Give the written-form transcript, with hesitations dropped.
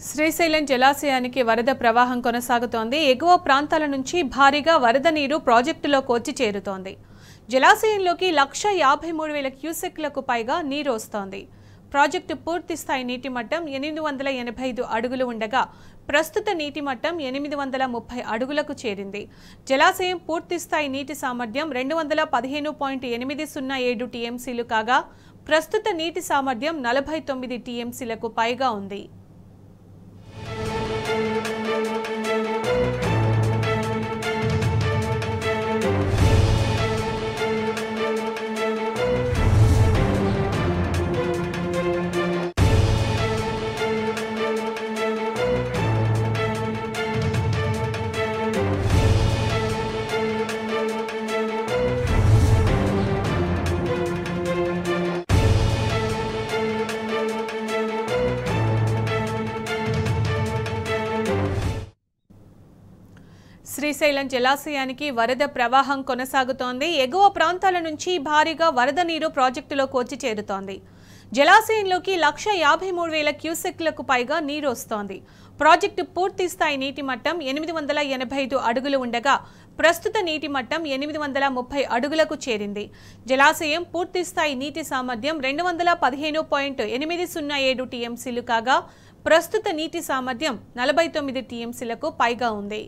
శ్రీశైలం జలాశయానికి వరద ప్రవాహం కొనసాగుతోంది. ఎగువ ప్రాంతాల నుంచి భారీగా వరద నీరు ప్రాజెక్టులోకి వచ్చి చేరుతోంది. జలాశయంలోకి 1,53,000 క్యూసెక్లకు పైగా నీరు వస్తోంది. ప్రాజెక్టు పూర్తి స్థాయి నీటి మట్టం 885 అడుగులు ఉండగా ప్రస్తుత నీటి మట్టం 830 అడుగులకు చేరింది. జలాశయం పూర్తి స్థాయి నీటి సామర్థ్యం 215.807 టీఎంసీలు కాగా ప్రస్తుత నీటి సామర్థ్యం 49 టీఎంసీలకు పైగా ఉంది. శ్రీశైలం జలాశయానికి వరద ప్రవాహం కొనసాగుతోంది. ఎగువ ప్రాంతాల నుంచి భారీగా వరద నీరు ప్రాజెక్టులోకి వచ్చి చేరుతోంది. జలాశయంలోకి 1,53,000 క్యూసెక్లకు పైగా నీరు వస్తోంది. ప్రాజెక్టు పూర్తి స్థాయి నీటి మట్టం 885 అడుగులు ఉండగా ప్రస్తుత నీటి మట్టం 830 అడుగులకు చేరింది. జలాశయం పూర్తి స్థాయి నీటి సామర్థ్యం 215.807 టీఎంసీలు కాగా ప్రస్తుత నీటి సామర్థ్యం 49 టీఎంసీలకు పైగా ఉంది.